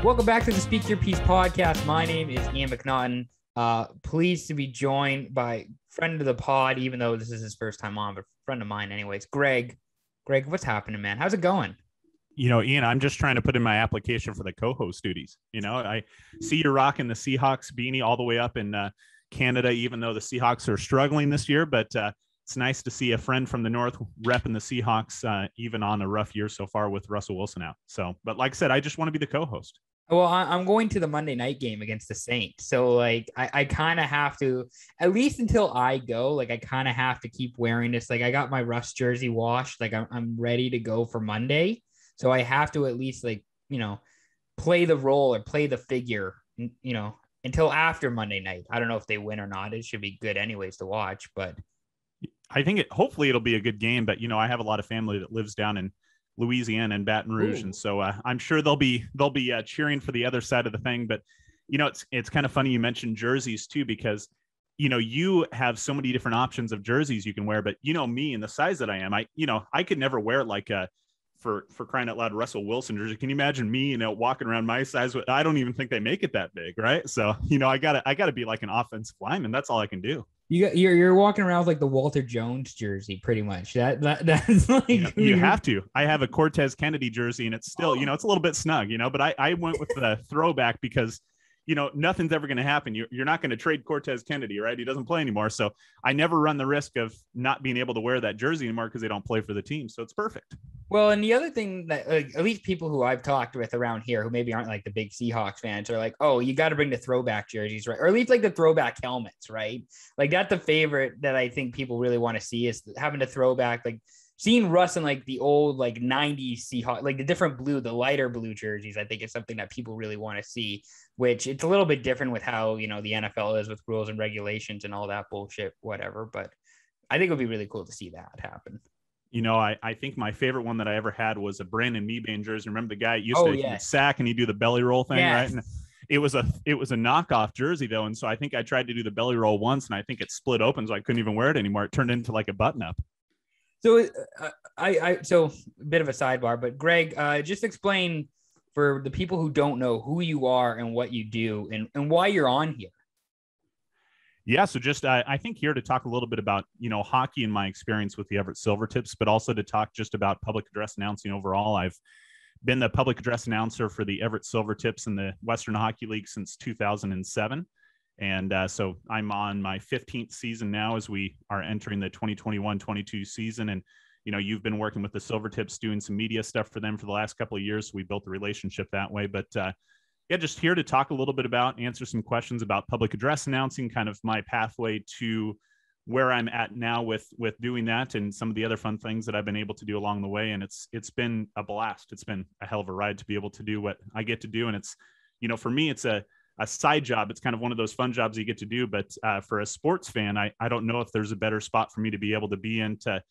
Welcome back to the Speak Your Piece podcast. My name is Ian McNaughton. Pleased to be joined by friend of the pod, even though this is his first time on, but friend of mine anyways, Greg. Greg, what's happening, man? How's it going? You know, Ian, I'm just trying to put in my application for the co-host duties. You know, I see you're rocking the Seahawks beanie all the way up in Canada, even though the Seahawks are struggling this year. But it's nice to see a friend from the North repping the Seahawks, even on a rough year so far with Russell Wilson out. So, but like I said, I just want to be the co-host. Well, I'm going to the Monday night game against the Saints. So, like, I kind of have to, at least until I go, like, I kind of have to keep wearing this. Like, I got my Russ jersey washed. Like, I'm ready to go for Monday. So I have to at least, like, you know, play the role or play the figure, you know, until after Monday night. I don't know if they win or not. It should be good anyways to watch, but I think hopefully it'll be a good game. But, you know, I have a lot of family that lives down in Louisiana and Baton Rouge. Ooh. And so I'm sure they'll be cheering for the other side of the thing. But, you know, it's kind of funny you mentioned jerseys too, because, you know, you have so many different options of jerseys you can wear. But, you know, me and the size that I am, I could never wear like a, for crying out loud, Russell Wilson jersey. Can you imagine me, you know, walking around my size? I don't even think they make it that big, right? So, you know, I gotta be like an offensive lineman. That's all I can do. You're walking around with like the Walter Jones jersey, pretty much. That's like you have to. I have a Cortez Kennedy jersey, and it's still, you know, it's a little bit snug, you know. But I went with the throwback because, you know, nothing's ever going to happen. You're not going to trade Cortez Kennedy, right? He doesn't play anymore, so I never run the risk of not being able to wear that jersey anymore because they don't play for the team. So it's perfect. Well, and the other thing that, like, at least people who I've talked with around here who maybe aren't like the big Seahawks fans are like, oh, you got to bring the throwback jerseys, right? Or at least like the throwback helmets, right? Like that's the favorite that I think people really want to see is having the throwback, like seeing Russ in like the old like 90s Seahawks, like the different blue, the lighter blue jerseys. I think is something that people really want to see, which it's a little bit different with how, you know, the NFL is with rules and regulations and all that bullshit, whatever. But I think it would be really cool to see that happen. You know, I think my favorite one that I ever had was a Brandon Mebane jersey. Remember the guy used to sack and he'd do the belly roll thing, right? And it was a knockoff jersey though, and so I think I tried to do the belly roll once, and I think it split open, so I couldn't even wear it anymore. It turned into like a button up. So so a bit of a sidebar, but Greg, just explain for the people who don't know who you are and what you do and why you're on here. Yeah, so just I think here to talk a little bit about, you know, hockey and my experience with the Everett Silvertips, but also to talk just about public address announcing overall. I've been the public address announcer for the Everett Silvertips in the Western Hockey League since 2007. And so I'm on my 15th season now as we are entering the 2021-22 season. And, you know, you've been working with the Silvertips doing some media stuff for them for the last couple of years. So we built the relationship that way. But yeah, just here to talk a little bit about, answer some questions about public address announcing, kind of my pathway to where I'm at now with doing that and some of the other fun things that I've been able to do along the way. And it's been a blast. It's been a hell of a ride to be able to do what I get to do. And it's, you know, for me, it's a side job. It's kind of one of those fun jobs you get to do. But for a sports fan, I don't know if there's a better spot for me to be able to be in to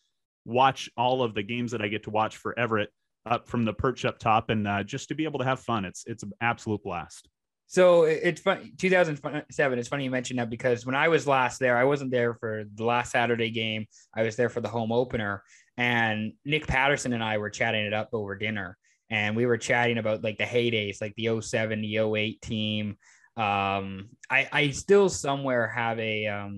watch all of the games that I get to watch for Everett up from the perch up top and just to be able to have fun. It's an absolute blast. So it's fun. 2007. It's funny you mentioned that because when I was last there, I wasn't there for the last Saturday game. I was there for the home opener, and Nick Patterson and I were chatting it up over dinner, and we were chatting about like the heydays, like the 07, the 08 team. I still somewhere have a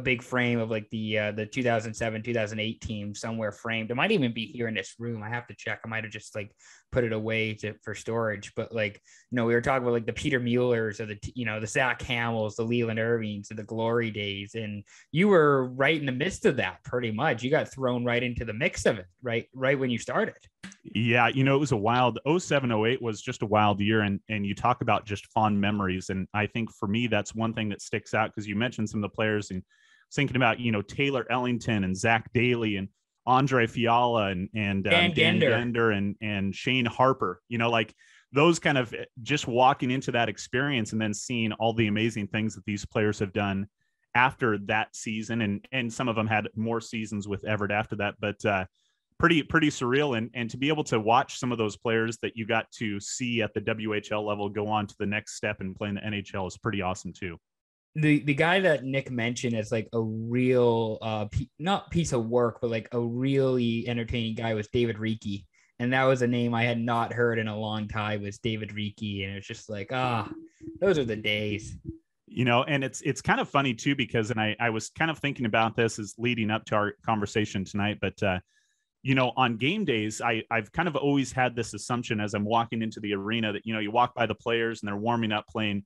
big frame of like the 2007, 2008 team somewhere framed. It might even be here in this room. I have to check. I might have just like put it away for storage. But like, you know, we were talking about like the Peter Muellers or the Zach Hamels, the Leland Irvings, and the glory days. And you were right in the midst of that pretty much. You got thrown right into the mix of it, right when you started. Yeah, you know, it was a wild 07, 08 was just a wild year. And you talk about just fond memories. And I think for me, that's one thing that sticks out because you mentioned some of the players and thinking about, you know, Taylor Ellington and Zach Daly and Andre Fiala and Dan Gender and Shane Harper, you know, like those kind of just walking into that experience and then seeing all the amazing things that these players have done after that season. And some of them had more seasons with Everett after that, but pretty surreal. And to be able to watch some of those players that you got to see at the WHL level go on to the next step and play in the NHL is pretty awesome too. The guy that Nick mentioned as like a real not piece of work, but like a really entertaining guy was David Reekie. And that was a name I had not heard in a long time, was David Ricci. And it was just like, those are the days. And it's kind of funny too, because, and I was kind of thinking about this as leading up to our conversation tonight, but on game days, I've kind of always had this assumption as I'm walking into the arena that, you walk by the players and they're warming up playing,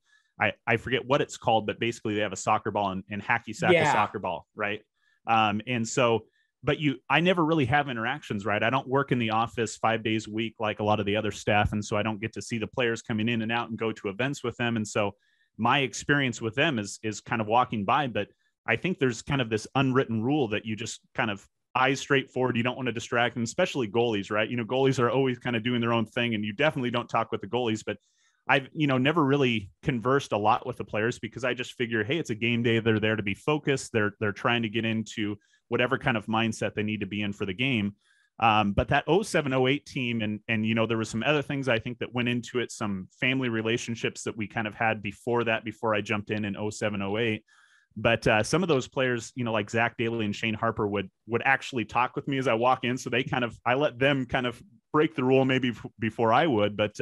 I forget what it's called, but basically they have a soccer ball and hacky sack a soccer ball. Right. But I never really have interactions, right? I don't work in the office 5 days a week like a lot of the other staff. And so I don't get to see the players coming in and out and go to events with them. And so my experience with them is kind of walking by, but I think there's kind of this unwritten rule that you just kind of eyes straight forward. You don't want to distract them, especially goalies, right? Goalies are always kind of doing their own thing, and you definitely don't talk with the goalies, but I've, never really conversed a lot with the players because I just figure, hey, it's a game day. They're there to be focused. They're trying to get into whatever kind of mindset they need to be in for the game. But that 07-08 team, and there was some other things I think that went into it, some family relationships that we kind of had before I jumped in 07-08. But some of those players, like Zach Daly and Shane Harper would actually talk with me as I walk in. So I let them kind of break the rule maybe before I would. But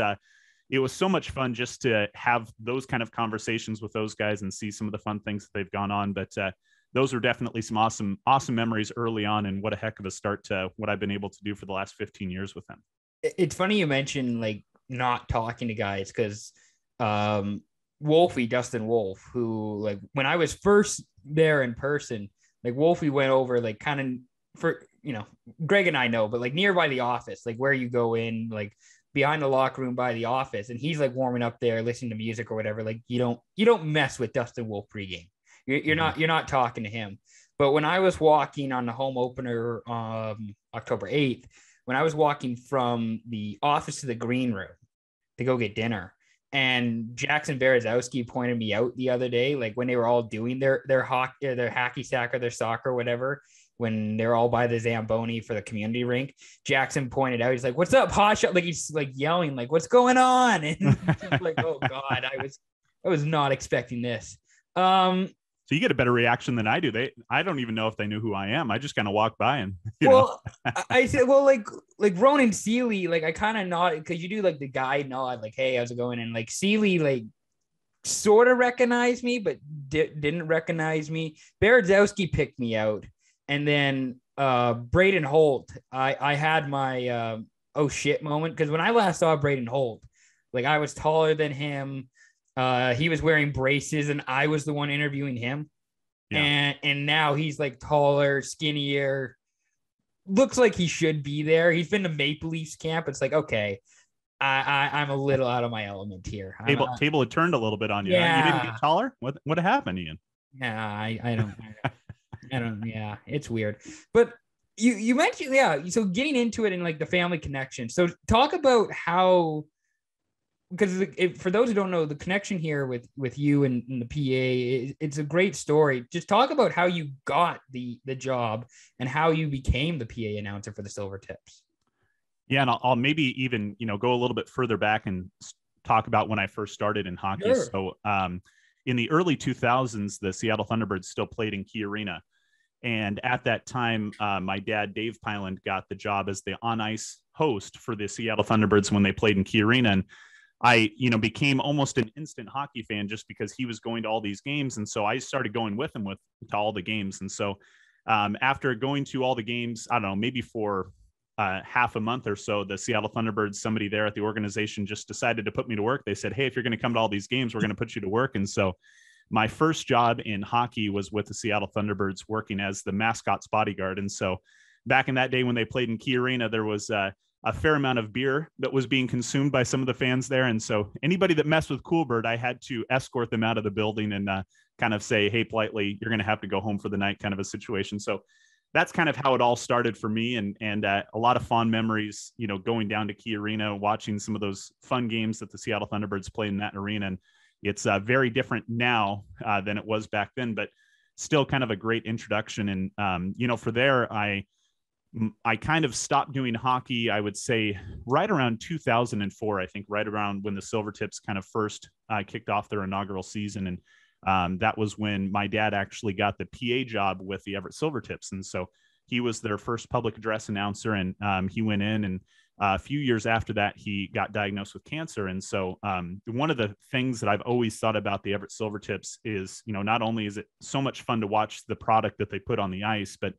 it was so much fun just to have those kind of conversations with those guys and see some of the fun things that they've gone on. But those were definitely some awesome memories early on. And what a heck of a start to what I've been able to do for the last 15 years with them. It's funny you mentioned like not talking to guys, because Wolfie, Dustin Wolf, who, like, when I was first there in person, like Wolfie went over like kind of for, Greg and I know, but like nearby the office, like where you go in, like behind the locker room by the office, and he's like warming up there, listening to music or whatever. Like you don't mess with Dustin Wolf pregame. You're not talking to him. But when I was walking on the home opener, October 8th, when I was walking from the office to the green room to go get dinner, and Jackson Berezowski pointed me out the other day, like when they were all doing their hockey, or their hacky sack, or their soccer, or whatever, when they're all by the Zamboni for the community rink, Jackson pointed out, he's like, "What's up, Hotshot?" Like he's like yelling, like, "What's going on?" And like, oh God, I was not expecting this. So you get a better reaction than I do. I don't even know if they knew who I am. I just kind of walk by and, I said, well, like Ronan Seeley, like I kind of nodded, because you do like the guy nod, like, "Hey, how's it going?" And like Seeley, like sort of recognized me, but didn't recognize me. Berezowski picked me out. And then Braden Holt, I had my oh shit moment, because when I last saw Braden Holt, like I was taller than him. He was wearing braces, and I was the one interviewing him. Yeah. And now he's like taller, skinnier, looks like he should be there. He's been to Maple Leafs camp. It's like, okay, I'm a little out of my element here. Table had turned a little bit on you. Yeah. Huh? You didn't get taller? What happened, Ian? Yeah, I don't. Yeah, it's weird. But you mentioned, yeah, so getting into it and like the family connection. So talk about how, because for those who don't know, the connection here with you and the PA, it's a great story. Just talk about how you got the job and how you became the PA announcer for the Silvertips. Yeah, and I'll maybe even go a little bit further back and talk about when I first started in hockey. Sure. So in the early 2000s, the Seattle Thunderbirds still played in Key Arena, and at that time, my dad, Dave Piland, got the job as the on-ice host for the Seattle Thunderbirds when they played in Key Arena. And I, became almost an instant hockey fan just because he was going to all these games. And so I started going with him to all the games. And so after going to all the games, I don't know, maybe for half a month or so, the Seattle Thunderbirds, somebody there at the organization just decided to put me to work. They said, "Hey, if you're going to come to all these games, we're going to put you to work." And so my first job in hockey was with the Seattle Thunderbirds, working as the mascot's bodyguard. And so back in that day when they played in Key Arena, there was a fair amount of beer that was being consumed by some of the fans there. And so anybody that messed with Coolbird, I had to escort them out of the building and kind of say, "Hey, politely, you're going to have to go home for the night," kind of a situation. So that's kind of how it all started for me. And a lot of fond memories, going down to Key Arena, watching some of those fun games that the Seattle Thunderbirds played in that arena. And it's very different now than it was back then, but still kind of a great introduction. And, for there, I kind of stopped doing hockey, I would say right around 2004, I think right around when the Silvertips kind of first kicked off their inaugural season. And that was when my dad actually got the PA job with the Everett Silvertips. And so he was their first public address announcer, and he went in and a few years after that, he got diagnosed with cancer. And so one of the things that I've always thought about the Everett Silvertips is, not only is it so much fun to watch the product that they put on the ice, but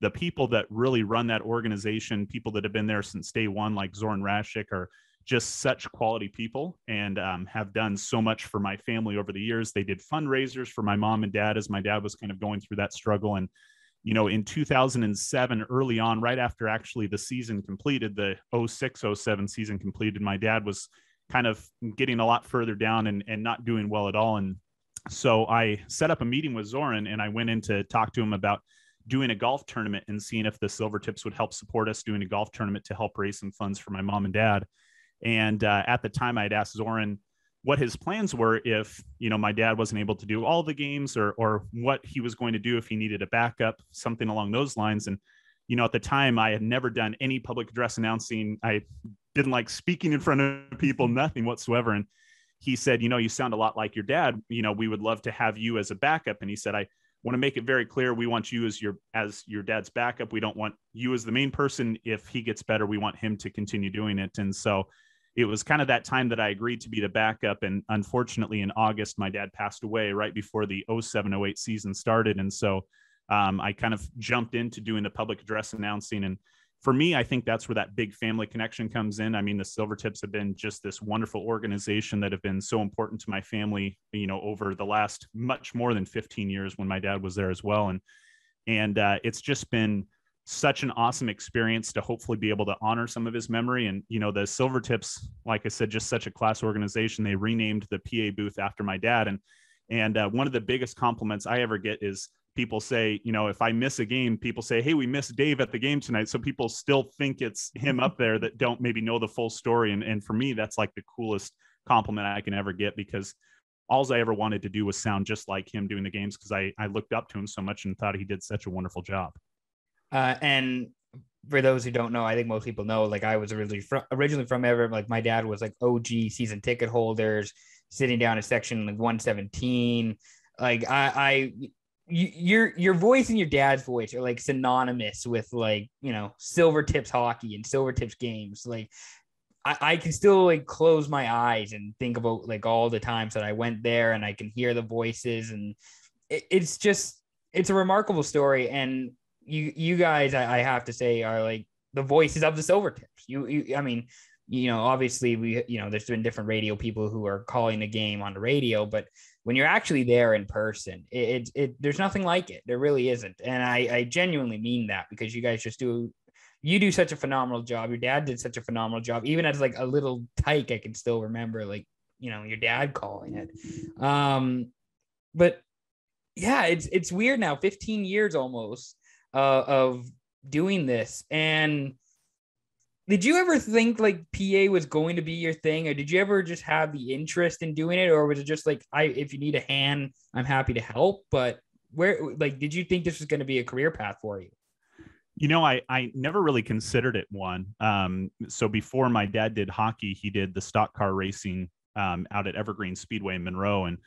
the people that really run that organization, people that have been there since day one, like Zoran Rashik, are just such quality people and have done so much for my family over the years. They did fundraisers for my mom and dad as my dad was kind of going through that struggle. And in 2007, early on, right after actually the season completed, the 06-07 season completed, my dad was kind of getting a lot further down and not doing well at all. And so I set up a meeting with Zoran, and I went in to talk to him about doing a golf tournament and seeing if the Silvertips would help support us doing a golf tournament to help raise some funds for my mom and dad. And at the time, I'd asked Zoran what his plans were if, my dad wasn't able to do all the games, or what he was going to do if he needed a backup, something along those lines. And, at the time I had never done any public address announcing. I didn't like speaking in front of people, nothing whatsoever. And he said, you sound a lot like your dad. We would love to have you as a backup. And he said, I want to make it very clear. We want you as your dad's backup. We don't want you as the main person. If he gets better, we want him to continue doing it. And so it was kind of that time that I agreed to be the backup. And unfortunately, in August, my dad passed away right before the 07-08 season started. And so I kind of jumped into doing the public address announcing. And for me, I think that's where that big family connection comes in. I mean, the Silvertips have been just this wonderful organization that have been so important to my family, over the last much more than 15 years when my dad was there as well. And it's just been such an awesome experience to hopefully be able to honor some of his memory. And, the Silvertips, like I said, just such a class organization. They renamed the PA booth after my dad. And one of the biggest compliments I ever get is people say, if I miss a game, people say, hey, we missed Dave at the game tonight. So people still think it's him up there that don't maybe know the full story. And for me, that's like the coolest compliment I can ever get, because all I ever wanted to do was sound just like him doing the games, because I looked up to him so much and thought he did such a wonderful job. And for those who don't know, I think most people know, like, I was originally from Everett. Like, my dad was like OG season ticket holders, sitting down in section like 117. Like, your voice and your dad's voice are like synonymous with, like, Silvertips hockey and Silvertips games. Like, I can still like close my eyes and think about like all the times that I went there, and I can hear the voices, and it's a remarkable story. And you guys, I have to say, are like the voices of the Silvertips. I mean, obviously there's been different radio people who are calling the game on the radio, but when you're actually there in person, there's nothing like it. There really isn't. And I genuinely mean that, because you guys do such a phenomenal job. Your dad did such a phenomenal job. Even as like a little tyke, I can still remember, like, your dad calling it. But yeah, it's weird now, 15 years almost of doing this. And did you ever think like PA was going to be your thing, or did you ever just have the interest in doing it, or was it just like, if you need a hand, I'm happy to help? But did you think this was going to be a career path for you? I never really considered it one. So before my dad did hockey, he did the stock car racing out at Evergreen Speedway in Monroe. And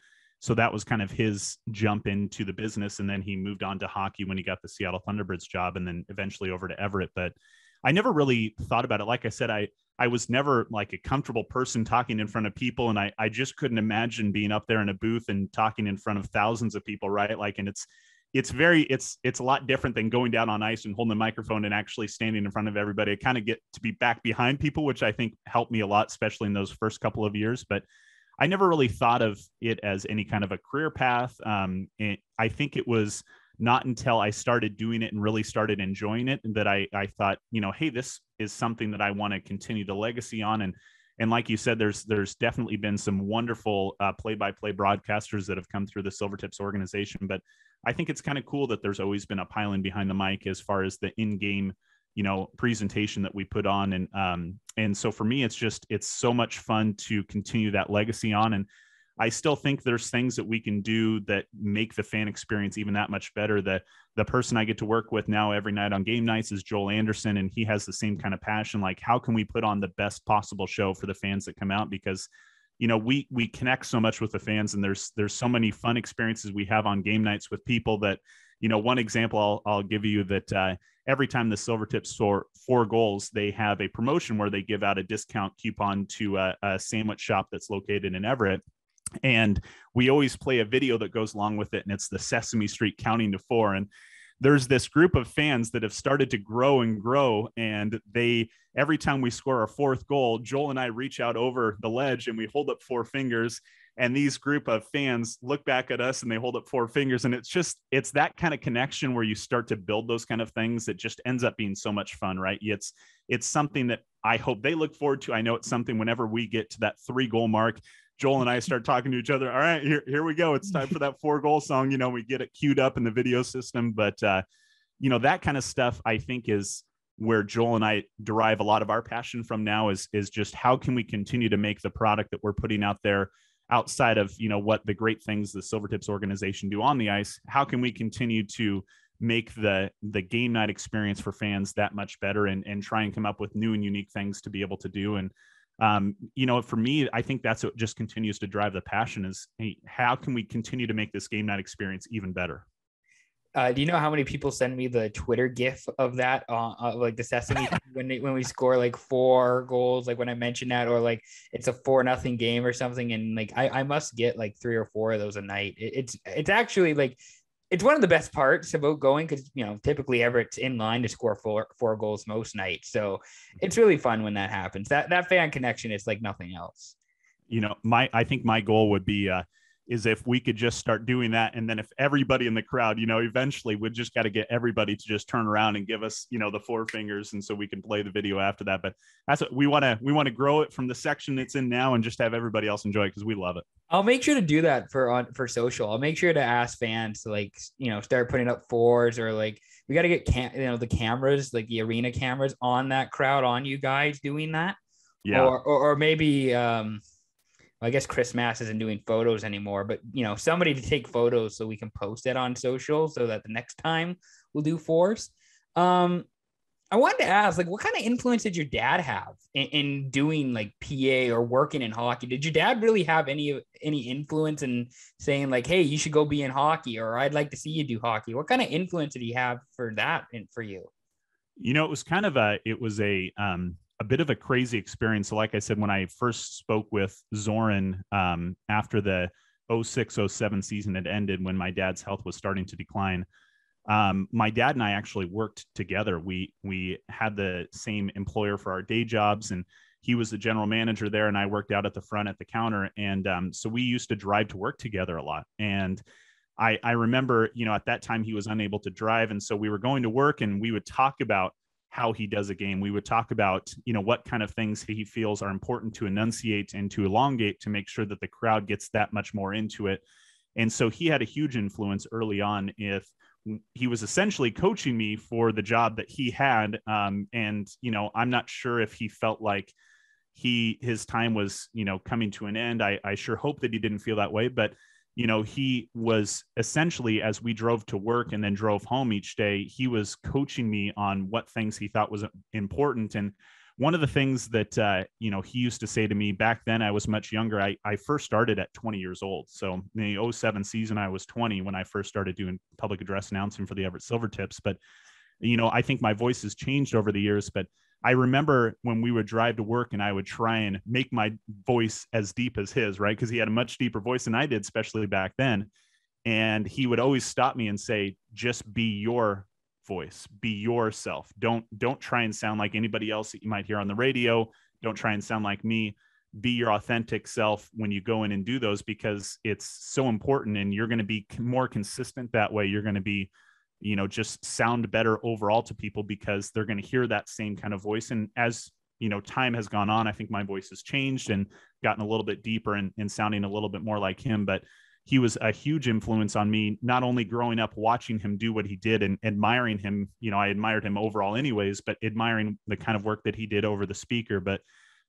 so that was kind of his jump into the business. And then he moved on to hockey when he got the Seattle Thunderbirds job, and then eventually over to Everett. But I never really thought about it. Like I said, I was never like a comfortable person talking in front of people. And I just couldn't imagine being up there in a booth and talking in front of thousands of people. Right. Like, and it's a lot different than going down on ice and holding the microphone and actually standing in front of everybody. I kind of get to be back behind people, which I think helped me a lot, especially in those first couple of years. But I never really thought of it as any kind of a career path. I think it was not until I started doing it and really started enjoying it that I thought, hey, this is something that I want to continue the legacy on. And like you said, there's definitely been some wonderful play-by-play broadcasters that have come through the Silvertips organization. But I think it's kind of cool that there's always been a Piland behind the mic as far as the in-game, presentation that we put on. And so for me, it's so much fun to continue that legacy on. And I still think there's things that we can do that make the fan experience even that much better. The person I get to work with now every night on game nights is Joel Anderson, and he has the same kind of passion. Like, how can we put on the best possible show for the fans that come out? Because, we connect so much with the fans, and there's so many fun experiences we have on game nights with people that, one example I'll give you that every time the Silvertips score 4 goals, they have a promotion where they give out a discount coupon to a sandwich shop that's located in Everett. And we always play a video that goes along with it, and it's the Sesame Street counting to 4. And there's this group of fans that have started to grow and grow, and every time we score our 4th goal, Joel and I reach out over the ledge and we hold up 4 fingers, and these group of fans look back at us and they hold up 4 fingers. And it's that kind of connection where you start to build those kind of things that just ends up being so much fun, right? It's something that I hope they look forward to. I know it's something whenever we get to that 3-goal mark, Joel and I start talking to each other. All right, here we go. It's time for that 4-goal song. We get it queued up in the video system. But, that kind of stuff, I think, is where Joel and I derive a lot of our passion from now is just how can we continue to make the product that we're putting out there outside of, what the great things the Silvertips organization do on the ice. How can we continue to make the game night experience for fans that much better and try and come up with new and unique things to be able to do. And, for me, I think that's what just continues to drive the passion is, hey, how can we continue to make this game night experience even better? Do you know how many people send me the Twitter GIF of that, like the Sesame when we score like 4 goals, like when I mentioned that, or like it's a 4-0 game or something, and like I must get like 3 or 4 of those a night. It's actually like it's one of the best parts about going because typically Everett's in line to score 4 goals most nights, so it's really fun when that happens. That fan connection is like nothing else. I think my goal would be is if we could just start doing that. And then if everybody in the crowd, eventually we'd just got to get everybody to just turn around and give us, the 4 fingers. And so we can play the video after that. But that's what we want to grow it from the section it's in now and just have everybody else enjoy it because we love it. I'll make sure to do that for social. I'll make sure to ask fans to like, start putting up 4s or like, we got to get the cameras, like the arena cameras on that crowd, on you guys doing that. Yeah. Or maybe, I guess Chris Mass isn't doing photos anymore, but somebody to take photos so we can post it on social so that the next time we'll do 4s. I wanted to ask, like, what kind of influence did your dad have in doing like PA or working in hockey? Did your dad really have any influence in saying like, hey, you should go be in hockey, or I'd like to see you do hockey? What kind of influence did he have for that and for you? It was kind of a bit of a crazy experience. So like I said, when I first spoke with Zoran after the 06-07 season had ended, when my dad's health was starting to decline, my dad and I actually worked together. We had the same employer for our day jobs, and he was the general manager there, and I worked out at the front at the counter. And so we used to drive to work together a lot. And I remember, at that time he was unable to drive. And so we were going to work and we would talk about how he does a game. We would talk about, what kind of things he feels are important to enunciate and to elongate to make sure that the crowd gets that much more into it. And so he had a huge influence early on. If he was essentially coaching me for the job that he had. And, I'm not sure if he felt like his time was, coming to an end. I sure hope that he didn't feel that way, but he was essentially, as we drove to work and then drove home each day, he was coaching me on what things he thought was important. And one of the things that, he used to say to me back then, I was much younger. I first started at 20 years old. So in the 07 season, I was 20 when I first started doing public address announcing for the Everett Silvertips. But, I think my voice has changed over the years, but I remember when we would drive to work and I would try and make my voice as deep as his, right? Because he had a much deeper voice than I did, especially back then. And he would always stop me and say, just be your voice, be yourself. Don't try and sound like anybody else that you might hear on the radio. Don't try and sound like me. Be your authentic self when you go in and do those, because it's so important, and you're going to be more consistent that way. You're going to be, just sound better overall to people because they're going to hear that same kind of voice. And as time has gone on, I think my voice has changed and gotten a little bit deeper and sounding a little bit more like him. But he was a huge influence on me, not only growing up watching him do what he did and admiring him. I admired him overall anyways, but admiring the kind of work that he did over the speaker. But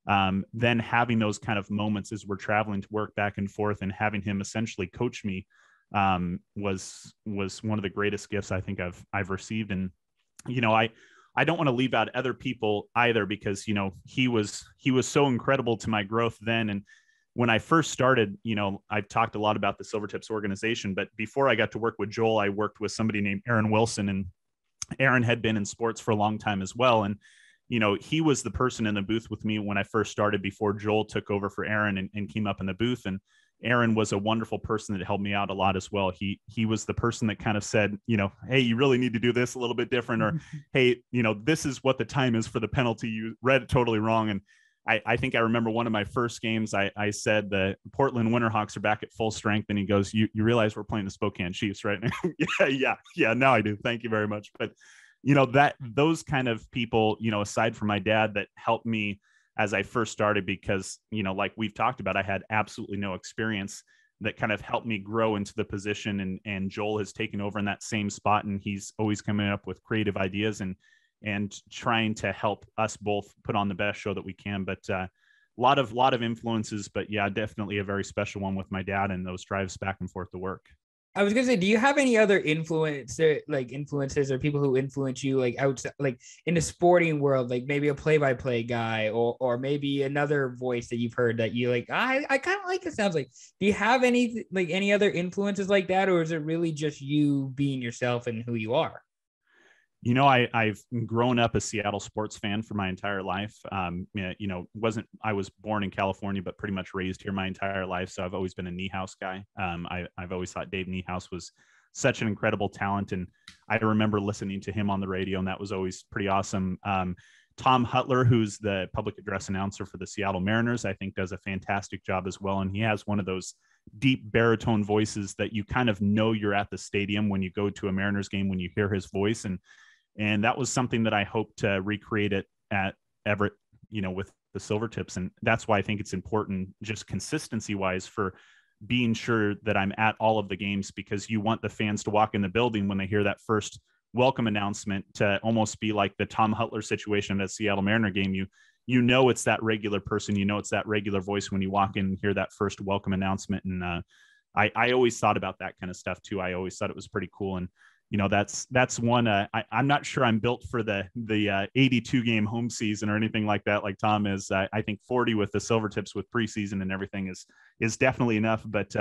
then having those kind of moments as we're traveling to work back and forth and having him essentially coach me was one of the greatest gifts I think I've received. And, I don't want to leave out other people either, because, he was so incredible to my growth then. And when I first started, I've talked a lot about the Silvertips organization, but before I got to work with Joel, I worked with somebody named Aaron Wilson, and Aaron had been in sports for a long time as well. And, he was the person in the booth with me when I first started before Joel took over for Aaron and came up in the booth. And Aaron was a wonderful person that helped me out a lot as well. He was the person that kind of said, hey, you really need to do this a little bit different, or, hey, this is what the time is for the penalty. You read it totally wrong. And I think I remember one of my first games, I said the Portland Winterhawks are back at full strength. And he goes, you realize we're playing the Spokane Chiefs, right? Yeah. Now I do. Thank you very much. But, those kind of people, aside from my dad, that helped me as I first started, because, like we've talked about, I had absolutely no experience, that kind of helped me grow into the position. And Joel has taken over in that same spot, and he's always coming up with creative ideas and trying to help us both put on the best show that we can. But a lot of influences, but yeah, definitely a very special one with my dad and those drives back and forth to work. I was gonna say, do you have any other influences or people who influence you, like outside, like in the sporting world, like maybe a play-by-play guy, or maybe another voice that you've heard that you like? I kind of like it. Sounds like. Do you have any other influences like that, or is it really just you being yourself and who you are? I've grown up a Seattle sports fan for my entire life. I was born in California, but pretty much raised here my entire life. So I've always been a Niehaus guy. I've always thought Dave Niehaus was such an incredible talent. And I remember listening to him on the radio, and that was always pretty awesome. Tom Hutler, who's the public address announcer for the Seattle Mariners, I think does a fantastic job as well. And he has one of those deep baritone voices that you kind of know you're at the stadium when you go to a Mariners game, when you hear his voice. And that was something that I hope to recreate it at Everett, with the Silvertips. And that's why I think it's important, just consistency wise, for being sure that I'm at all of the games, because you want the fans to walk in the building when they hear that first welcome announcement to almost be like the Tom Hutler situation at a Seattle Mariner game. It's that regular person, it's that regular voice when you walk in and hear that first welcome announcement. And I always thought about that kind of stuff too. I always thought it was pretty cool. And that's one. I'm not sure I'm built for the 82 game home season or anything like that, like Tom is. I think 40 with the Silvertips with preseason and everything is definitely enough. But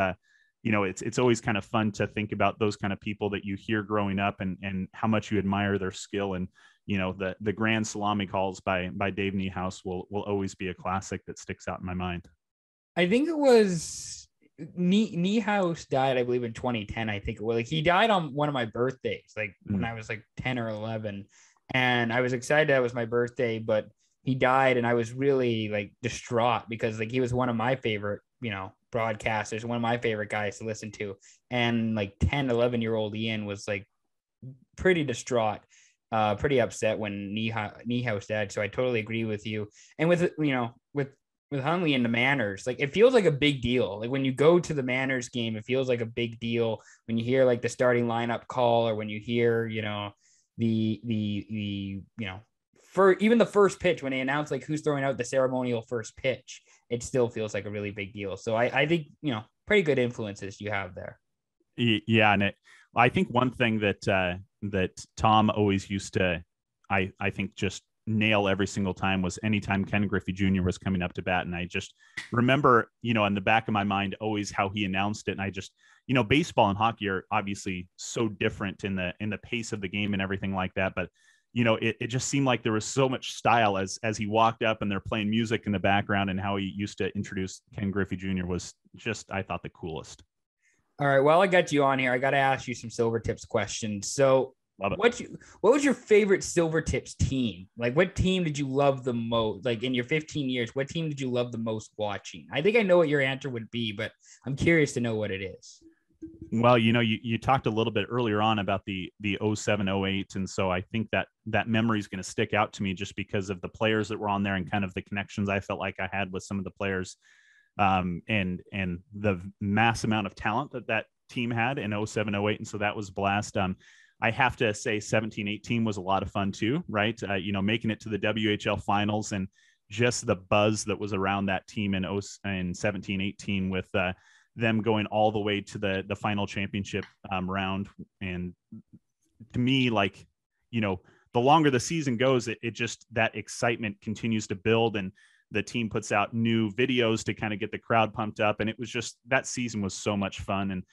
it's always kind of fun to think about those kind of people that you hear growing up, and how much you admire their skill. And the grand salami calls by Dave Niehaus will always be a classic that sticks out in my mind. I think it was Niehaus died, I believe, in 2010. I think it was, like, he died on one of my birthdays, like when I was like 10 or 11, and I was excited that it was my birthday, but he died, and I was really like distraught, because like he was one of my favorite, broadcasters, one of my favorite guys to listen to, and like 10, 11-year-old Ian was like pretty distraught, pretty upset when Niehaus died. So I totally agree with you. And with Hunley and the Manners, like it feels like a big deal. Like when you go to the Manners game, it feels like a big deal when you hear like the starting lineup call, or when you hear, for even the first pitch, when they announce like who's throwing out the ceremonial first pitch, it still feels like a really big deal. So I think, pretty good influences you have there. Yeah. And I think one thing that Tom always used to, I think, just nail every single time was anytime Ken Griffey Jr. was coming up to bat. And I just remember, in the back of my mind, always how he announced it. And I just, baseball and hockey are obviously so different in the pace of the game and everything like that. But, it just seemed like there was so much style as he walked up, and they're playing music in the background, and how he used to introduce Ken Griffey Jr. was just, I thought, the coolest. All right. Well, I got you on here. I got to ask you some Silvertips questions. So what was your favorite Silvertips team? Like, what team did you love the most? Like, in your 15 years, what team did you love the most watching? I think I know what your answer would be, but I'm curious to know what it is. Well, you talked a little bit earlier on about the 07, 08. And so I think that memory is going to stick out to me, just because of the players that were on there and kind of the connections I felt like I had with some of the players, and the mass amount of talent that team had in 07, 08. And so that was a blast. I have to say 17, 18 was a lot of fun too, right? Making it to the WHL finals, and just the buzz that was around that team in 17, 18 with them going all the way to the final championship round. And to me, like, the longer the season goes, it just, that excitement continues to build, and the team puts out new videos to kind of get the crowd pumped up. And it was just, that season was so much fun. And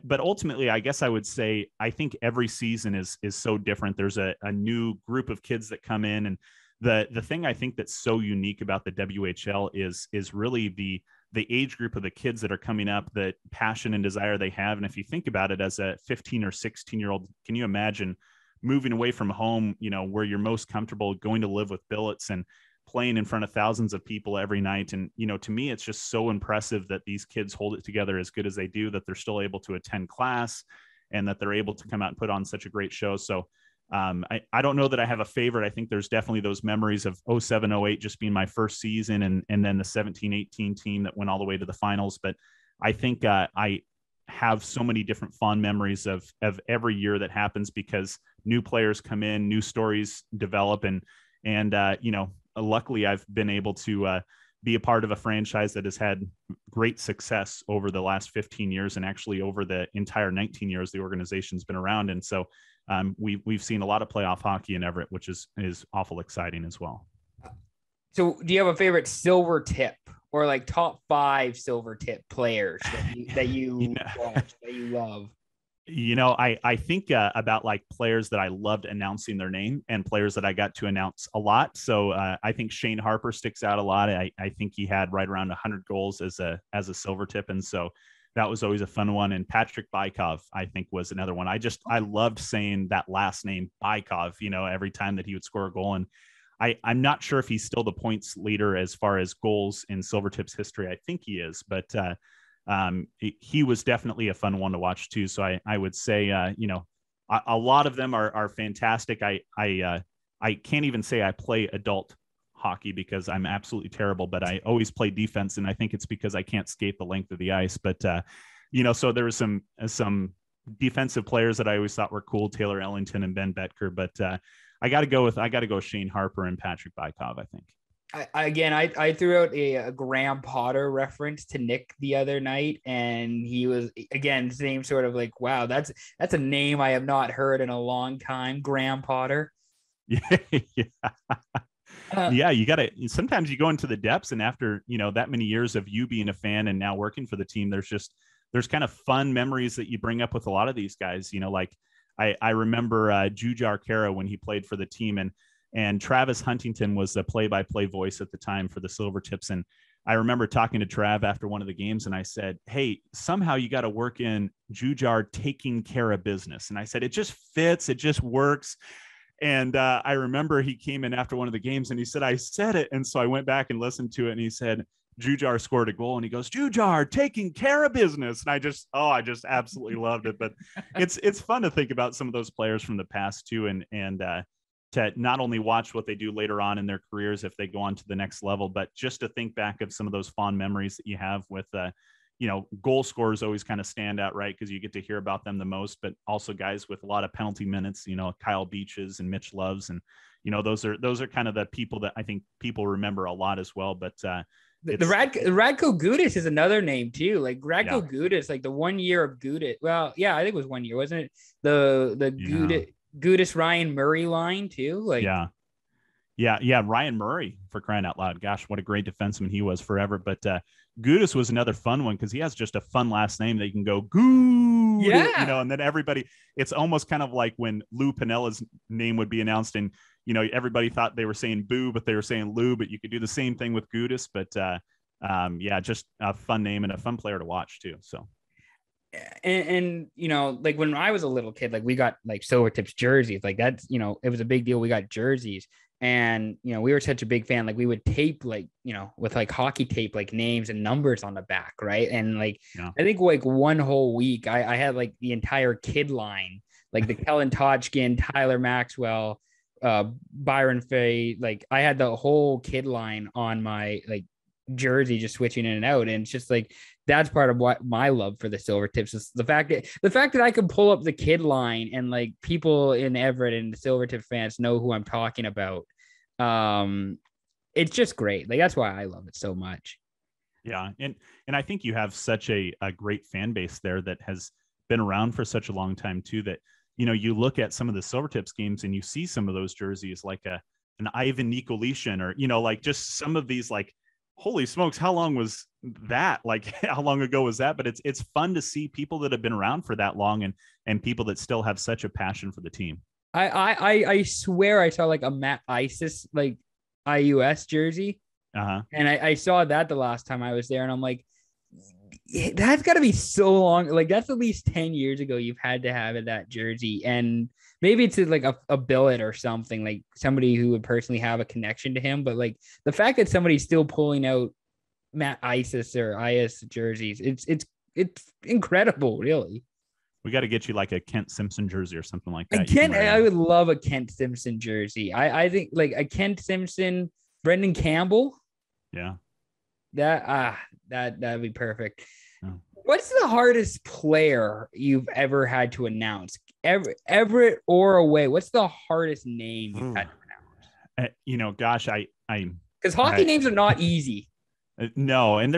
but ultimately, I guess I would say, I think every season is so different. There's a new group of kids that come in, and the thing I think that's so unique about the WHL is really the age group of the kids that are coming up, the passion and desire they have. And if you think about it, as a 15 or 16-year-old, can you imagine moving away from home, where you're most comfortable, going to live with billets and playing in front of thousands of people every night? And, to me, it's just so impressive that these kids hold it together as good as they do, that they're still able to attend class and that they're able to come out and put on such a great show. So I don't know that I have a favorite. I think there's definitely those memories of 07, 08 just being my first season, and then the 17, 18 team that went all the way to the finals. But I think I have so many different fond memories of every year that happens, because new players come in, new stories develop, and luckily I've been able to be a part of a franchise that has had great success over the last 15 years, and actually over the entire 19 years the organization's been around. And so we've seen a lot of playoff hockey in Everett, which is awful exciting as well. So do you have a favorite silver tip, or like top 5 silver tip players that you watch, that you love? I think about like players that I loved announcing their name and players that I got to announce a lot. So I think Shane Harper sticks out a lot. I think he had right around 100 goals as a silver tip. And so that was always a fun one. And Patrick Bykov, I think, was another one. I loved saying that last name, Bykov, every time that he would score a goal. And I'm not sure if he's still the points leader as far as goals in Silvertips history. I think he is, but he was definitely a fun one to watch too. So I would say, a lot of them are fantastic. I can't even say I play adult hockey because I'm absolutely terrible, but I always play defense. And I think it's because I can't skate the length of the ice, but so there was some defensive players that I always thought were cool, Taylor Ellington and Ben Betker, but I got to go with Shane Harper and Patrick Bykov, I think. I threw out a Graham Potter reference to Nick the other night, and he was, again, same sort of like, wow, that's a name I have not heard in a long time, Graham Potter. Yeah. Yeah, sometimes you go into the depths, and after, that many years of you being a fan and now working for the team, there's kind of fun memories that you bring up with a lot of these guys. Like I remember Jujar Kara when he played for the team, and Travis Huntington was the play-by-play voice at the time for the Silvertips. And I remember talking to Trav after one of the games, and I said, hey, somehow you got to work in Jujar taking care of business. And I said, it just fits. It just works. And I remember he came in after one of the games and he said, I said it. And so I went back and listened to it, and he said, Jujar scored a goal, and he goes, Jujar taking care of business. And I just absolutely loved it. But it's fun to think about some of those players from the past too. And to not only watch what they do later on in their careers, if they go on to the next level, but just to think back of some of those fond memories that you have with, goal scorers always kind of stand out, right? Because you get to hear about them the most, but also guys with a lot of penalty minutes, Kyle Beaches and Mitch Loves. And, those are kind of the people that I think people remember a lot as well. But the Radko Gudas is another name too. Like Radko Gudas, like the 1 year of Gudas. Well, yeah, I think it was 1 year, wasn't it? The Gudas Ryan Murray line too. Like yeah, Ryan Murray, for crying out loud. Gosh, what a great defenseman he was forever. But Gudas was another fun one because he has just a fun last name that you can go Goo. Yeah. And then everybody, it's almost kind of like when Lou Pinella's name would be announced, and everybody thought they were saying Boo, but they were saying Lou. But you could do the same thing with Gudas. But just a fun name and a fun player to watch too. So. And like when I was a little kid, like we got like Silvertips jerseys, like that's, it was a big deal. We got jerseys, and we were such a big fan, like we would tape like, with like hockey tape, like names and numbers on the back, right? And like I think like one whole week I had like the entire kid line, like the Kellen Totchkin, Tyler Maxwell, Byron Fay, like I had the whole kid line on my like jersey, just switching in and out. And it's just like that's part of what my love for the Silvertips is, the fact that I can pull up the kid line and like people in Everett and the Silvertip fans know who I'm talking about. It's just great. Like that's why I love it so much. Yeah, and I think you have such a great fan base there that has been around for such a long time too, that you look at some of the Silvertips games and you see some of those jerseys like an Ivan Nikolishin, or like just some of these like holy smokes, how long was that? Like, how long ago was that? But it's fun to see people that have been around for that long and people that still have such a passion for the team. I swear I saw like a Matt Isis like IUS jersey. Uh-huh. And I saw that the last time I was there, and I'm like, that's got to be so long. Like, that's at least 10 years ago you've had to have that jersey. And maybe it's like a billet or something, like somebody who would personally have a connection to him. But like the fact that somebody's still pulling out Matt Isis or IS jerseys, it's incredible, really. We got to get you like a Kent Simpson jersey or something like that. I would love a Kent Simpson jersey. I think like a Kent Simpson, Brendan Campbell. Yeah. That'd be perfect. Oh. What's the hardest player you've ever had to announce? Everett or away? What's the hardest name you've had to announce? Gosh, I because hockey names are not easy. No, and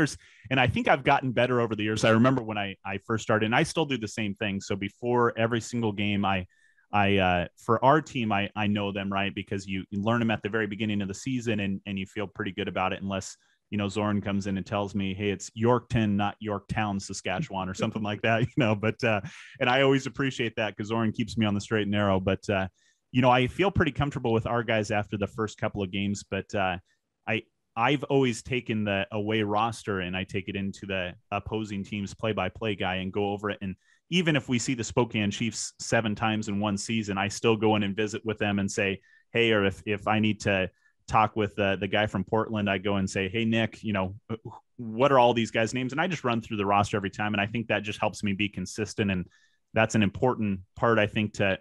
I think I've gotten better over the years. I remember when I first started, and I still do the same thing. So before every single game, I for our team, I know them, right? Because you learn them at the very beginning of the season and you feel pretty good about it, unless, Zorn comes in and tells me, hey, it's Yorkton, not Yorktown, Saskatchewan, or something like that, but, and I always appreciate that because Zorn keeps me on the straight and narrow. But, I feel pretty comfortable with our guys after the first couple of games, but I've always taken the away roster and I take it into the opposing team's play-by-play guy and go over it. And even if we see the Spokane Chiefs 7 times in one season, I still go in and visit with them and say, hey, or if I need to talk with the guy from Portland, I go and say, hey, Nick, what are all these guys' names? And I just run through the roster every time. And I think that just helps me be consistent. And that's an important part, I think, to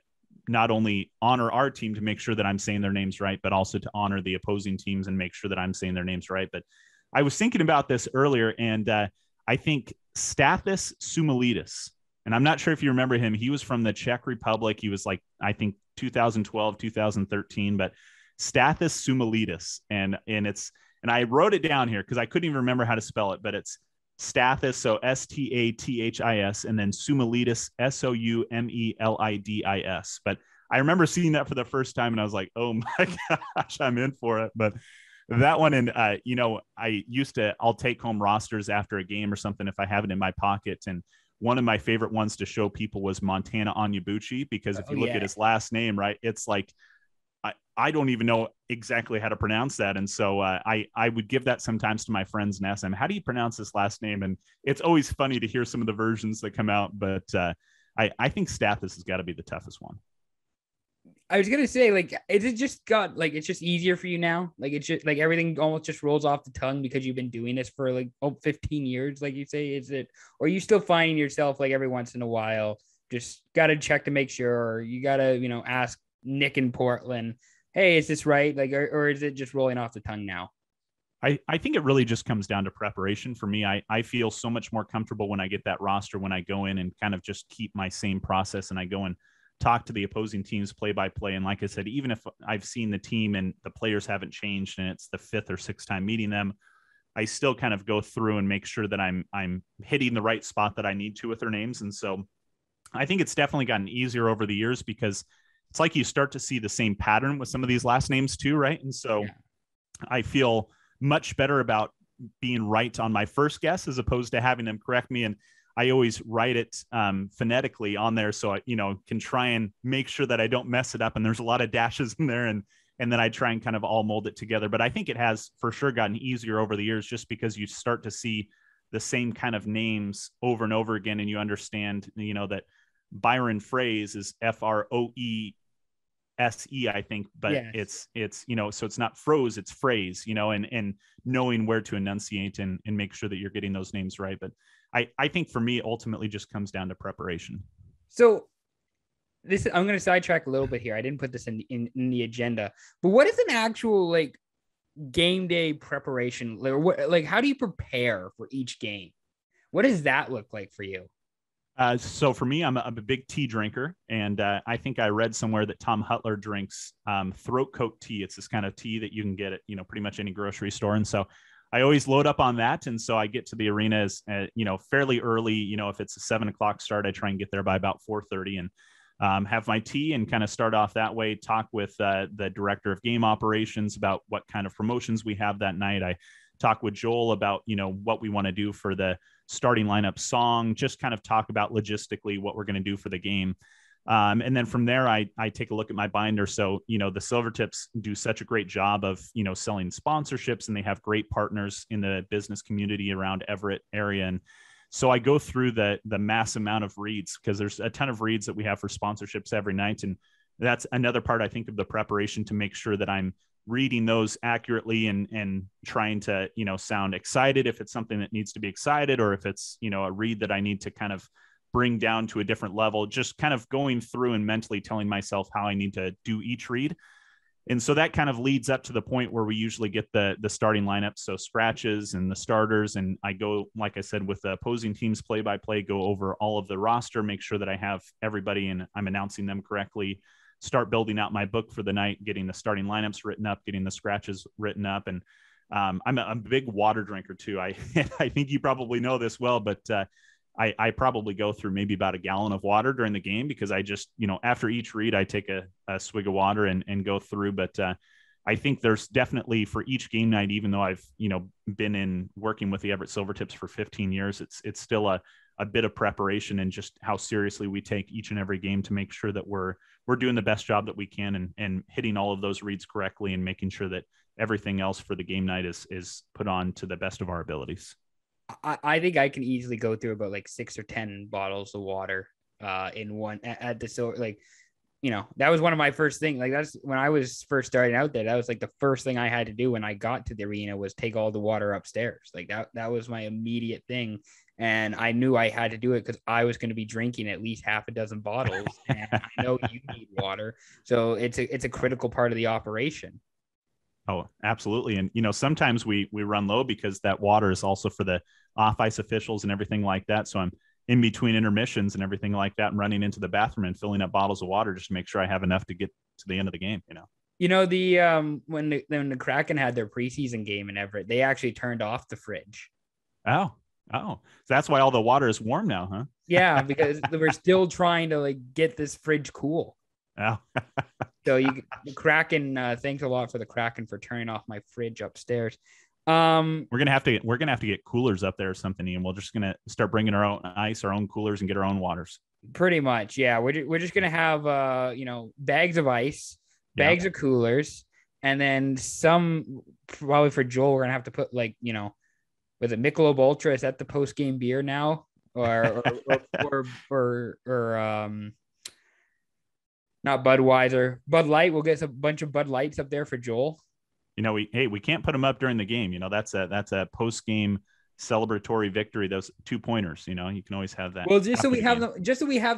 not only honor our team to make sure that I'm saying their names right, but also to honor the opposing teams and make sure that I'm saying their names right. But I was thinking about this earlier, and I think Stathis Sumalidis, and I'm not sure if you remember him. He was from the Czech Republic. He was like, I think 2012, 2013, but Stathis Sumalidis. And I wrote it down here because I couldn't even remember how to spell it, but it's Stathis, so Stathis, and then Sumalidis, Soumelidis. But I remember seeing that for the first time, and I was like, oh my gosh, I'm in for it. But that one, and I'll take home rosters after a game or something if I have it in my pocket. And one of my favorite ones to show people was Montana Onyebuchi, because if you look at his last name, right, it's like, I don't even know exactly how to pronounce that. And so I would give that sometimes to my friends and ask them, how do you pronounce this last name? And it's always funny to hear some of the versions that come out. But I think Stathis has got to be the toughest one. I was going to say, like, is it just it's just easier for you now? Like, it's just like everything almost just rolls off the tongue because you've been doing this for 15 years, like you say, is it, or are you still finding yourself like every once in a while, just got to check to make sure, or you got to, ask Nick in Portland, hey, is this right? Like, or is it just rolling off the tongue now? I think it really just comes down to preparation for me. I feel so much more comfortable when I get that roster, when I go in and kind of just keep my same process and I go and talk to the opposing teams play by play. And like I said, even if I've seen the team and the players haven't changed and it's the 5th or 6th time meeting them, I still kind of go through and make sure that I'm hitting the right spot that I need to with their names. And so I think it's definitely gotten easier over the years because it's like you start to see the same pattern with some of these last names too, right? And so I feel much better about being right on my first guess as opposed to having them correct me. And I always write it phonetically on there so I, can try and make sure that I don't mess it up. And there's a lot of dashes in there, and then I try and kind of all mold it together. But I think it has for sure gotten easier over the years just because you start to see the same kind of names over and over again, and you understand, that Byron Froese is Froese, I think, but it's so it's not Froze, it's phrase, and knowing where to enunciate and make sure that you're getting those names right. But I think for me, ultimately just comes down to preparation. So I'm going to sidetrack a little bit here. I didn't put this in the agenda, but what is an actual game day preparation? How do you prepare for each game? What does that look like for you? So for me, I'm a big tea drinker, and I think I read somewhere that Tom Hutler drinks throat coat tea. It's this kind of tea that you can get at pretty much any grocery store, and so I always load up on that. And so I get to the arena as fairly early. If it's a 7:00 start, I try and get there by about 4:30 and have my tea and kind of start off that way. Talk with the director of game operations about what kind of promotions we have that night. I talk with Joel about, what we want to do for the starting lineup song, just kind of talk about logistically what we're going to do for the game. And then from there, I take a look at my binder. So, the Silvertips do such a great job of, selling sponsorships, and they have great partners in the business community around Everett area. And so I go through the mass amount of reads, because there's a ton of reads that we have for sponsorships every night. And that's another part, I think, of the preparation, to make sure that I'm reading those accurately and trying to, sound excited if it's something that needs to be excited, or if it's, a read that I need to kind of bring down to a different level, just kind of going through and mentally telling myself how I need to do each read. And so that kind of leads up to the point where we usually get the starting lineup. So scratches and the starters. And I go, like I said, with the opposing teams play-by-play, go over all of the roster, make sure that I have everybody and I'm announcing them correctly, start building out my book for the night, getting the starting lineups written up, getting the scratches written up. And I'm a big water drinker too. I think you probably know this well, but I probably go through maybe about a gallon of water during the game, because I just, after each read, I take a swig of water and go through. But I think there's definitely, for each game night, even though I've, been in working with the Everett Silvertips for 15 years, it's still a bit of preparation, and just how seriously we take each and every game to make sure that we're doing the best job that we can, and hitting all of those reads correctly, and making sure that everything else for the game night is put on to the best of our abilities. I think I can easily go through about like 6 or 10 bottles of water in one at the so like, that was one of my first things. Like, that's when I was first starting out there. That was like the first thing I had to do when I got to the arena, was take all the water upstairs. Like that was my immediate thing. And I knew I had to do it because I was going to be drinking at least half a dozen bottles, and I know you need water. So it's a critical part of the operation. Oh, absolutely. And, sometimes we run low, because that water is also for the off ice officials and everything like that. So I'm in between intermissions and everything like that, and running into the bathroom and filling up bottles of water just to make sure I have enough to get to the end of the game. The when the Kraken had their preseason game in Everett, they actually turned off the fridge. Oh, so that's why all the water is warm now, huh? Yeah, because we're still trying to get this fridge cool. Oh. So the Kraken, thanks a lot for the Kraken for turning off my fridge upstairs. We're gonna have to get coolers up there or something, and we're just gonna start bringing our own ice, our own coolers, and get our own waters. Pretty much, yeah. We're just gonna have bags of ice, bags of coolers, and then some, probably for Joel, we're gonna have to put with it Michelob Ultra? Is that the post game beer now, or not Budweiser, Bud Light? We'll get a bunch of Bud Lights up there for Joel. We can't put them up during the game. That's a post game celebratory victory. Those 2-pointers. You can always have that. Well, just so we have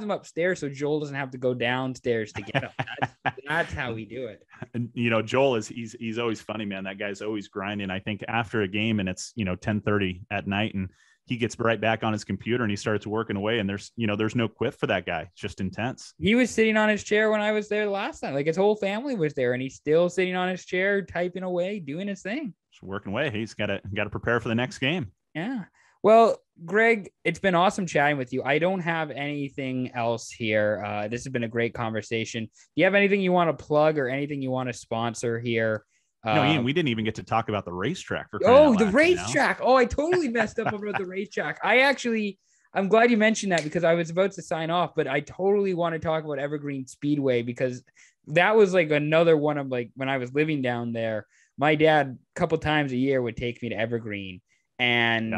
them upstairs, so Joel doesn't have to go downstairs to get them. That's how we do it. And Joel he's always funny, man. That guy's always grinding. I think after a game and it's 10:30 at night, and he gets right back on his computer and he starts working away, and there's no quit for that guy. It's just intense. He was sitting on his chair when I was there last time. Like, his whole family was there, and he's still sitting on his chair, typing away, doing his thing. Just working away. He's got to prepare for the next game. Yeah. Well, Greg, it's been awesome chatting with you. I don't have anything else here. This has been a great conversation. Do you have anything you want to plug or anything you want to sponsor here? No, Ian, we didn't even get to talk about the racetrack. The racetrack. Oh, I totally messed up about the racetrack. I'm glad you mentioned that, because I was about to sign off, but I totally want to talk about Evergreen Speedway, because that was like another one of, like, when I was living down there, my dad a couple times a year would take me to Evergreen, and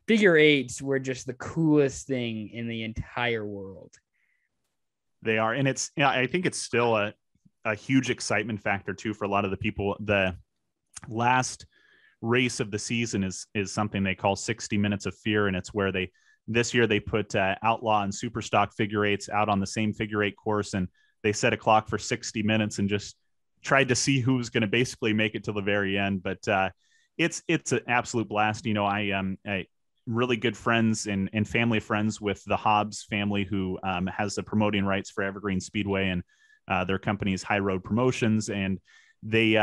figure eights were just the coolest thing in the entire world. They are. And I think it's still a huge excitement factor too for a lot of the people. The last race of the season is something they call 60 Minutes of Fear, and it's where this year they put Outlaw and Superstock figure eights out on the same figure eight course, and they set a clock for 60 minutes and just tried to see who was going to basically make it to the very end. But it's an absolute blast. I really good friends and family friends with the Hobbs family, who has the promoting rights for Evergreen Speedway, and their company is High Road Promotions, and they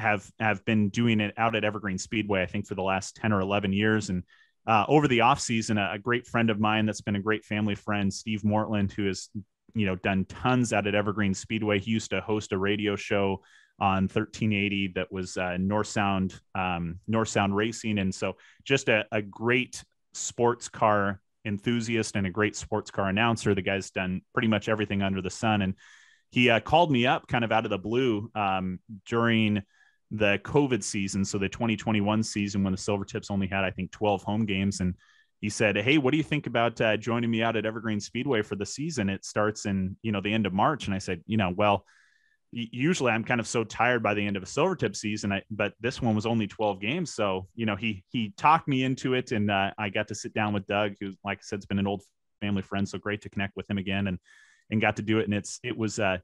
have been doing it out at Evergreen Speedway, I think, for the last 10 or 11 years. And over the off season, a great friend of mine that's been a great family friend, Steve Mortland, who has done tons out at Evergreen Speedway. He used to host a radio show on 1380 that was North Sound Racing. And so just a great sports car enthusiast and a great sports car announcer. The guy's done pretty much everything under the sun. And he called me up kind of out of the blue during the COVID season. So the 2021 season, when the Silvertips only had, I think, 12 home games. And he said, "Hey, what do you think about joining me out at Evergreen Speedway for the season? It starts in, the end of March." And I said, well, usually I'm kind of so tired by the end of a Silvertip season, but this one was only 12 games. So, he talked me into it, and I got to sit down with Doug, who, like I said, has been an old family friend. So great to connect with him again and got to do it. And it was, I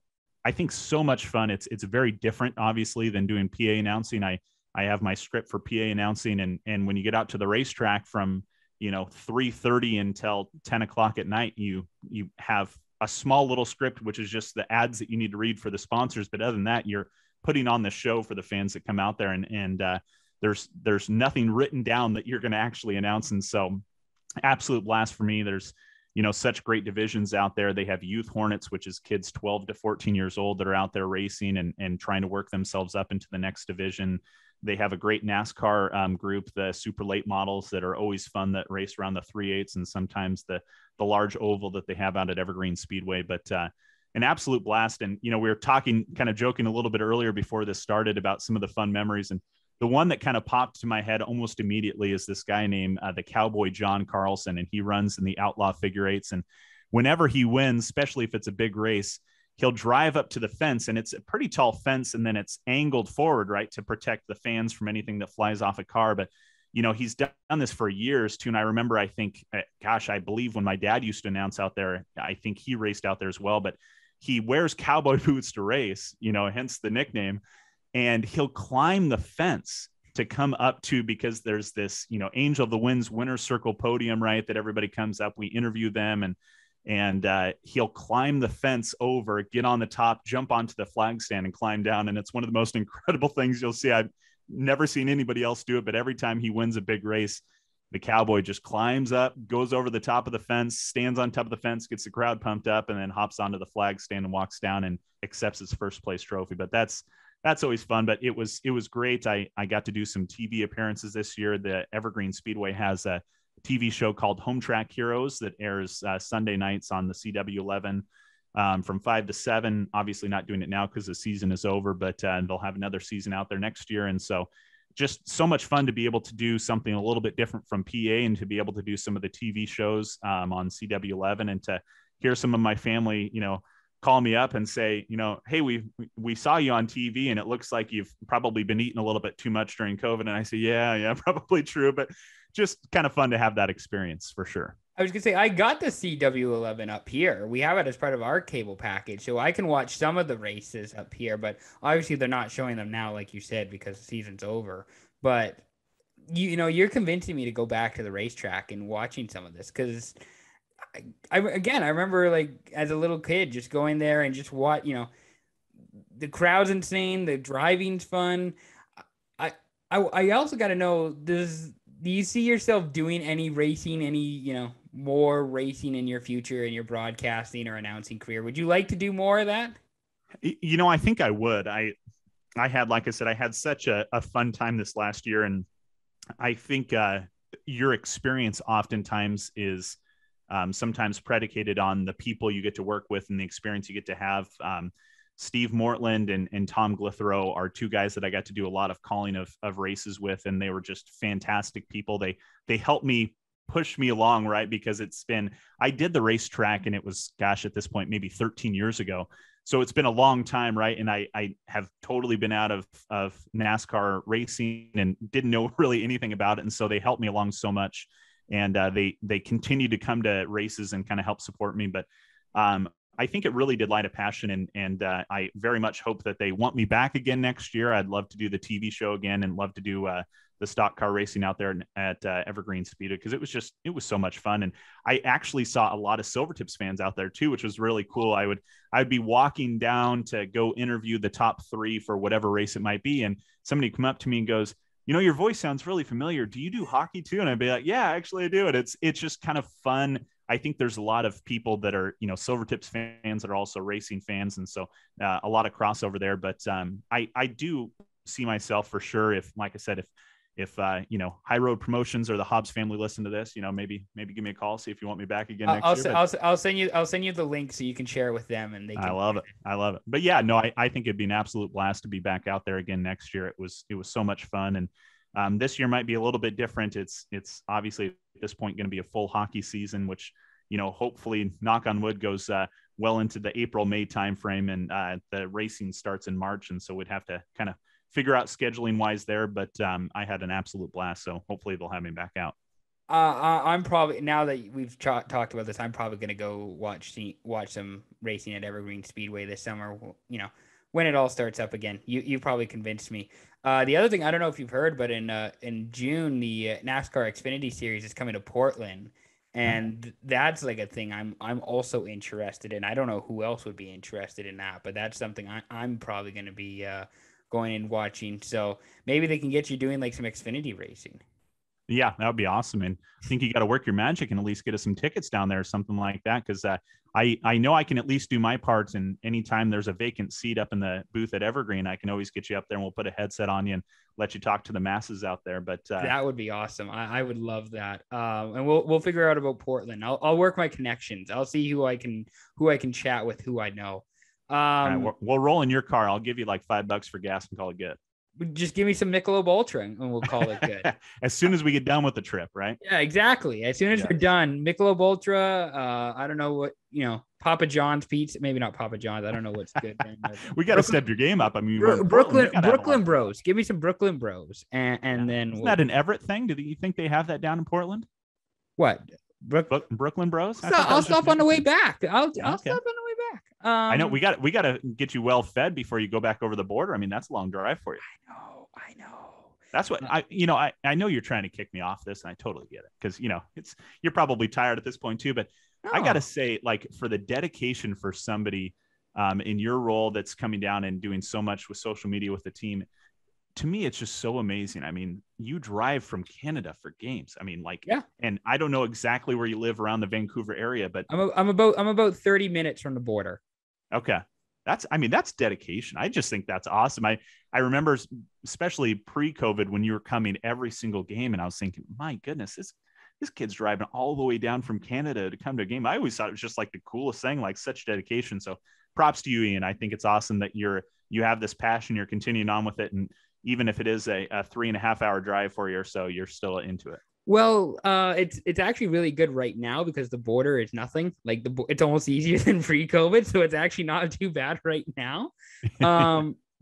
think, so much fun. It's very different, obviously, than doing PA announcing. I have my script for PA announcing, and when you get out to the racetrack from, 3:30 until 10 o'clock at night, you have a small little script, which is just the ads that you need to read for the sponsors. But other than that, you're putting on the show for the fans that come out there, and there's nothing written down that you're going to actually announce. And so absolute blast for me. There's, such great divisions out there. They have Youth Hornets, which is kids 12 to 14 years old that are out there racing and trying to work themselves up into the next division. They have a great NASCAR group, the super late models that are always fun, that race around the 3/8 and sometimes the large oval that they have out at Evergreen Speedway. But an absolute blast. And, we were talking, kind of joking a little bit earlier before this started about some of the fun memories. And the one that kind of popped to my head almost immediately is this guy named the Cowboy John Carlson, and he runs in the Outlaw Figure Eights. And whenever he wins, especially if it's a big race, he'll drive up to the fence, and it's a pretty tall fence, and then it's angled forward, right, to protect the fans from anything that flies off a car. But, he's done this for years too. And I remember, I think, I believe when my dad used to announce out there, I think he raced out there as well, but he wears cowboy boots to race, hence the nickname. And he'll climb the fence to come up to, because there's this, Angel of the Wind's winner's circle podium, right, that everybody comes up, we interview them, and he'll climb the fence over, get on the top, jump onto the flag stand and climb down. And it's one of the most incredible things you'll see. I've never seen anybody else do it, but every time he wins a big race, the Cowboy just climbs up, goes over the top of the fence, stands on top of the fence, gets the crowd pumped up, and then hops onto the flag stand and walks down and accepts his first place trophy. But that's always fun. But it was great. I got to do some TV appearances this year. The Evergreen Speedway has a TV show called Home Track Heroes that airs Sunday nights on the CW11 from 5 to 7. Obviously not doing it now because the season is over, but they'll have another season out there next year. And so just so much fun to be able to do something a little bit different from PA, and to be able to do some of the TV shows on CW11, and to hear some of my family, call me up and say, "Hey, we saw you on TV, and it looks like you've probably been eating a little bit too much during COVID." And I say, yeah, probably true, but just kind of fun to have that experience for sure. I was gonna say, I got the CW11 up here. We have it as part of our cable package, so I can watch some of the races up here. But obviously, they're not showing them now, like you said, because the season's over. But you're convincing me to go back to the racetrack and watching some of this, because I remember, like, as a little kid, just going there and just what the crowd's insane, the driving's fun. I also got to know, do you see yourself doing any racing, more racing in your future, in your broadcasting or announcing career? Would you like to do more of that? I think I would. I had, like I said, I had such a fun time this last year. And I think your experience oftentimes is sometimes predicated on the people you get to work with and the experience you get to have. Steve Mortland and Tom Glithero are two guys that I got to do a lot of calling of races with, and they were just fantastic people. They helped me push me along, right? Because I did the racetrack, and it was, at this point, maybe 13 years ago. So it's been a long time, right? And I have totally been out of NASCAR racing and didn't know really anything about it. And so they helped me along so much. And they continue to come to races and kind of help support me. But I think it really did light a passion, and I very much hope that they want me back again next year. I'd love to do the TV show again, and love to do the stock car racing out there at Evergreen Speedway, because it was so much fun. And I actually saw a lot of Silvertips fans out there too, which was really cool. I'd be walking down to go interview the top 3 for whatever race it might be, and somebody come up to me and goes, your voice sounds really familiar. Do you do hockey too? And I'd be like, yeah, actually I do. And it's just kind of fun. I think there's a lot of people that are, Silvertips fans that are also racing fans. And so a lot of crossover there, but I do see myself for sure. If, like I said, if High Road Promotions or the Hobbs family listen to this, maybe give me a call, see if you want me back again next year. I'll send you the link so you can share it with them, and they can. I love it. But yeah, no, I think it'd be an absolute blast to be back out there again next year. It was so much fun. And this year might be a little bit different. It's obviously at this point going to be a full hockey season, which, hopefully, knock on wood, goes well into the April-May timeframe, and the racing starts in March. And so we'd have to kind of figure out scheduling wise there, but I had an absolute blast. So hopefully they'll have me back out. I'm probably, now that we've talked about this, I'm probably going to go watch some racing at Evergreen Speedway this summer. When it all starts up again. You probably convinced me. The other thing, I don't know if you've heard, but in June, the NASCAR Xfinity Series is coming to Portland, and that's like a thing I'm also interested in. I don't know who else would be interested in that, but that's something I'm probably going to be going and watching. So maybe they can get you doing like some Xfinity racing. Yeah, that would be awesome. And I think you got to work your magic and at least get us some tickets down there or something like that. Cause I know I can at least do my parts, and anytime there's a vacant seat up in the booth at Evergreen, I can always get you up there and we'll put a headset on you and let you talk to the masses out there. But that would be awesome. I would love that. And we'll figure out about Portland. I'll work my connections. I'll see who I can chat with, who I know. Right, we'll roll in your car. I'll give you like $5 for gas and call it good. Just give me some Michelob Ultra and we'll call it good. As soon as we get done with the trip, right? Yeah, exactly. As soon as we're done, Michelob Ultra. I don't know what, Papa John's pizza. Maybe not Papa John's. I don't know what's good. We got to step your game up. I mean, Brooklyn Bros. Give me some Brooklyn Bros. And then. Isn't that an Everett thing? Do you think they have that down in Portland? What? Brooklyn Bros? I'll stop on the way back. I'll stop on the way back. I know we got to get you well fed before you go back over the border. I mean, that's a long drive for you. I know. That's what I know you're trying to kick me off this, and I totally get it, because you're probably tired at this point too. But I got to say, like, for the dedication for somebody in your role that's coming down and doing so much with social media with the team, to me, it's just so amazing. I mean, you drive from Canada for games. I mean, and I don't know exactly where you live around the Vancouver area, but I'm about 30 minutes from the border. Okay. That's dedication. I just think that's awesome. I remember, especially pre-COVID, when you were coming every single game, and I was thinking, my goodness, this kid's driving all the way down from Canada to come to a game. I always thought it was just like the coolest thing, like such dedication. So props to you, Ian. I think it's awesome that you have this passion, you're continuing on with it. And even if it is a 3.5 hour drive for you or so, you're still into it. Well, it's actually really good right now because the border is nothing. Like it's almost easier than pre-COVID, so it's actually not too bad right now.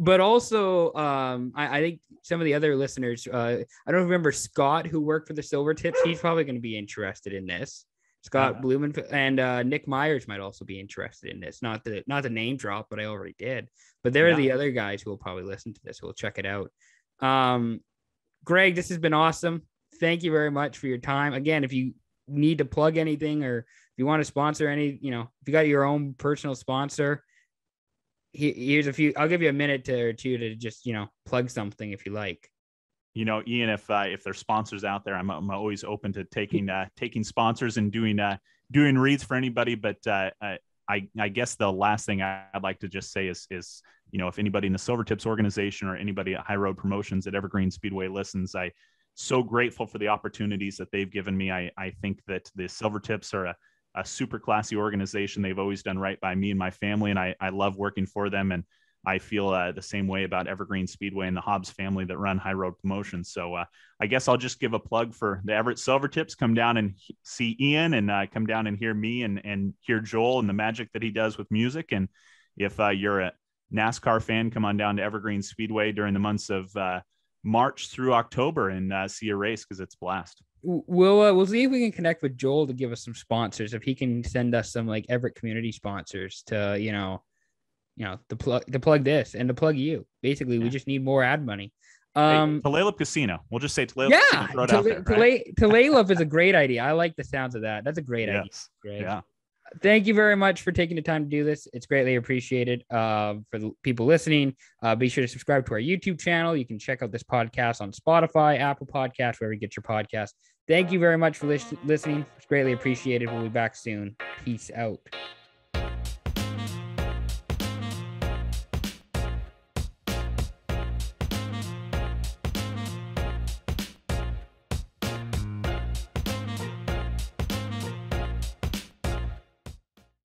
But also, I think some of the other listeners, I don't remember Scott, who worked for the Silvertips. He's probably going to be interested in this. Scott Blumenfeld and Nick Myers might also be interested in this. Not the name drop, but I already did. But they're the other guys who will probably listen to this. We'll check it out. Greg, this has been awesome. Thank you very much for your time. Again, if you need to plug anything, or if you want to sponsor any, if you got your own personal sponsor, here's a few. I'll give you a minute or two to just, plug something if you like. Ian, if there's sponsors out there, I'm always open to taking sponsors and doing reads for anybody. But I guess the last thing I'd like to just say is if anybody in the Silvertips organization or anybody at High Road Promotions at Evergreen Speedway listens, so grateful for the opportunities that they've given me. I think that the Silvertips are a super classy organization. They've always done right by me and my family, and I love working for them. And I feel the same way about Evergreen Speedway and the Hobbs family that run High Road Promotions. So I guess I'll just give a plug for the Everett Silvertips. Come down and see Ian, and come down and hear me and hear Joel and the magic that he does with music. And if you're a NASCAR fan, come on down to Evergreen Speedway during the months of March through October and see a race, because it's a blast. We'll see if we can connect with Joel to give us some sponsors. If he can send us some like Everett community sponsors to to plug this and to plug you. Basically, we just need more ad money. Tulalip Casino. We'll just say Tulalip. Yeah, Tulalip is a great idea. I like the sounds of that. That's a great idea. Greg. Yeah. Thank you very much for taking the time to do this. It's greatly appreciated. For the people listening, be sure to subscribe to our YouTube channel. You can check out this podcast on Spotify, Apple Podcasts, wherever you get your podcast. Thank you very much for listening. It's greatly appreciated. We'll be back soon. Peace out.